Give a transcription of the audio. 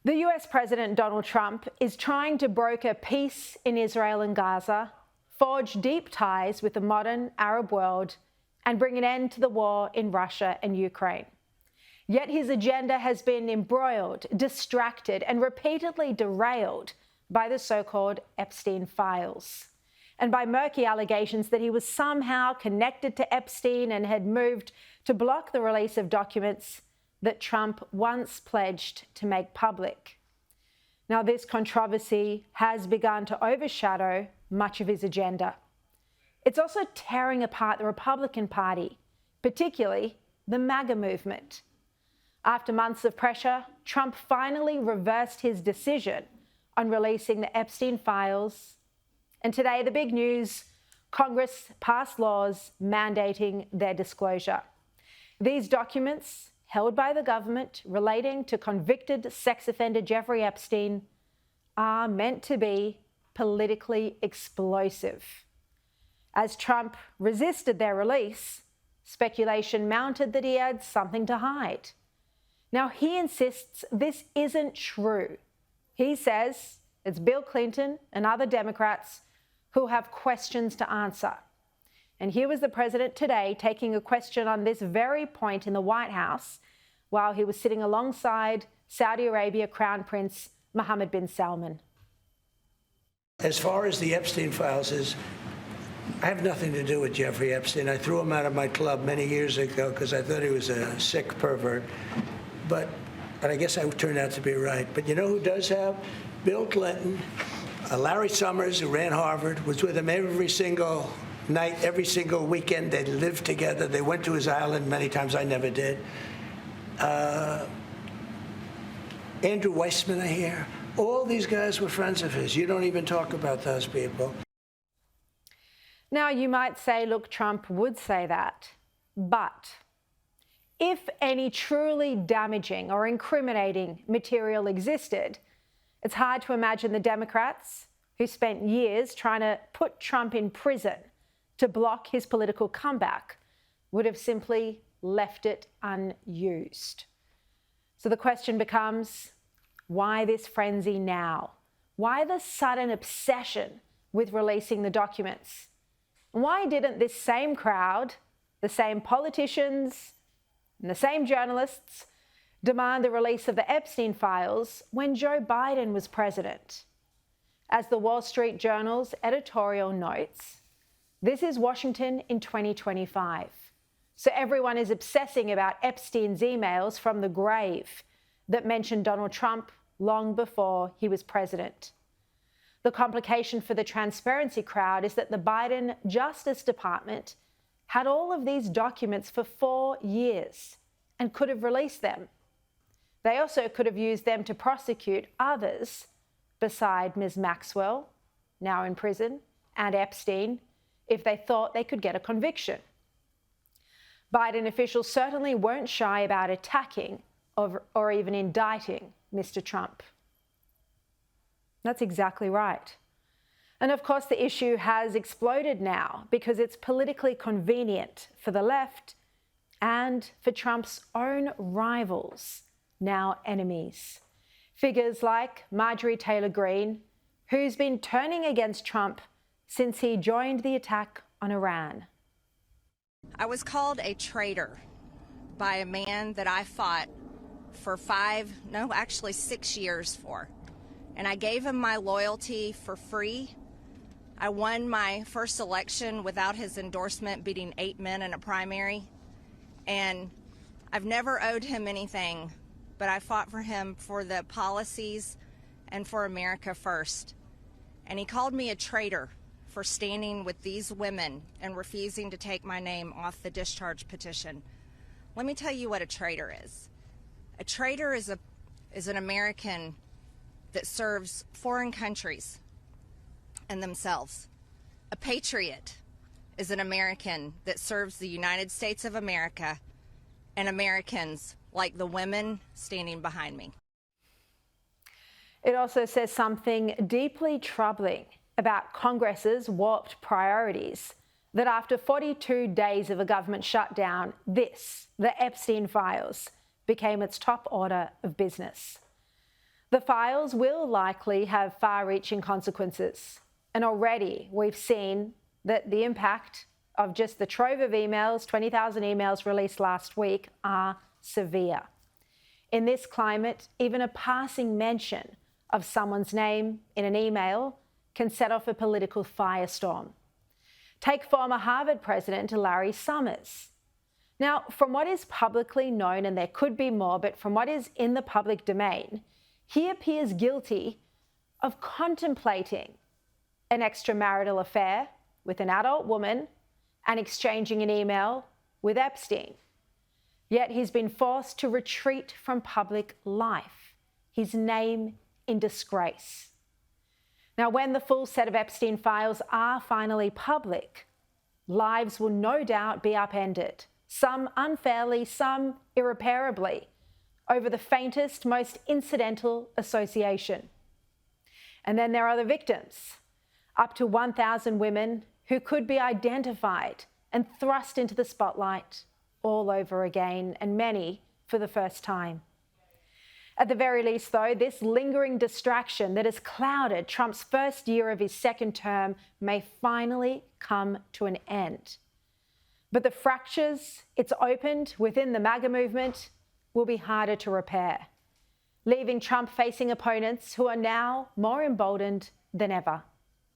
The US President Donald Trump is trying to broker peace in Israel and Gaza, forge deep ties with the modern Arab world, and bring an end to the war in Russia and Ukraine. Yet his agenda has been embroiled, distracted, and repeatedly derailed by the so-called Epstein files, and by murky allegations that he was somehow connected to Epstein and had moved to block the release of documents that Trump once pledged to make public. Now, this controversy has begun to overshadow much of his agenda. It's also tearing apart the Republican Party, particularly the MAGA movement. After months of pressure, Trump finally reversed his decision on releasing the Epstein files. And today, the big news: Congress passed laws mandating their disclosure. These documents, held by the government relating to convicted sex offender Jeffrey Epstein, are meant to be politically explosive. As Trump resisted their release, speculation mounted that he had something to hide. Now, he insists this isn't true. He says it's Bill Clinton and other Democrats who have questions to answer. And here was the president today taking a question on this very point in the White House while he was sitting alongside Saudi Arabia Crown Prince Mohammed bin Salman. As far as the Epstein files is, I have nothing to do with Jeffrey Epstein. I threw him out of my club many years ago because I thought he was a sick pervert. But I guess I turned out to be right. But you know who does have? Bill Clinton, Larry Summers, who ran Harvard, was with him every single night, every single weekend. They lived together. They went to his island many times. I never did. Andrew Weissman, I hear. All these guys were friends of his. You don't even talk about those people. Now, you might say, look, Trump would say that. But if any truly damaging or incriminating material existed, it's hard to imagine the Democrats, who spent years trying to put Trump in prison to block his political comeback, would have simply left it unused. So the question becomes, why this frenzy now? Why the sudden obsession with releasing the documents? Why didn't this same crowd, the same politicians, and the same journalists demand the release of the Epstein files when Joe Biden was president? As the Wall Street Journal's editorial notes, this is Washington in 2025. So everyone is obsessing about Epstein's emails from the grave that mentioned Donald Trump long before he was president. The complication for the transparency crowd is that the Biden Justice Department had all of these documents for 4 years and could have released them. They also could have used them to prosecute others beside Ms. Maxwell, now in prison, and Epstein, if they thought they could get a conviction. Biden officials certainly weren't shy about attacking or even indicting Mr. Trump. That's exactly right. And of course, the issue has exploded now because it's politically convenient for the left and for Trump's own rivals, now enemies. Figures like Marjorie Taylor Greene, who's been turning against Trump since he joined the attack on Iran. I was called a traitor by a man that I fought for 6 years for. And I gave him my loyalty for free. I won my first election without his endorsement, beating 8 men in a primary. And I've never owed him anything, but I fought for him for the policies and for America first. And he called me a traitor for standing with these women and refusing to take my name off the discharge petition. Let me tell you what a traitor is. A traitor is an American that serves foreign countries and themselves. A patriot is an American that serves the United States of America and Americans like the women standing behind me. It also says something deeply troubling about Congress's warped priorities, that after 42 days of a government shutdown, the Epstein files, became its top order of business. The files will likely have far-reaching consequences, and already we've seen that the impact of just the trove of emails, 20,000 emails released last week, are severe. In this climate, even a passing mention of someone's name in an email can set off a political firestorm. Take former Harvard President Larry Summers. Now, from what is publicly known, and there could be more, but from what is in the public domain, he appears guilty of contemplating an extramarital affair with an adult woman and exchanging an email with Epstein. Yet he's been forced to retreat from public life, his name in disgrace. Now, when the full set of Epstein files are finally public, lives will no doubt be upended, some unfairly, some irreparably, over the faintest, most incidental association. And then there are the victims, up to 1,000 women who could be identified and thrust into the spotlight all over again, and many for the first time. At the very least, though, this lingering distraction that has clouded Trump's first year of his second term may finally come to an end. But the fractures it's opened within the MAGA movement will be harder to repair, leaving Trump facing opponents who are now more emboldened than ever.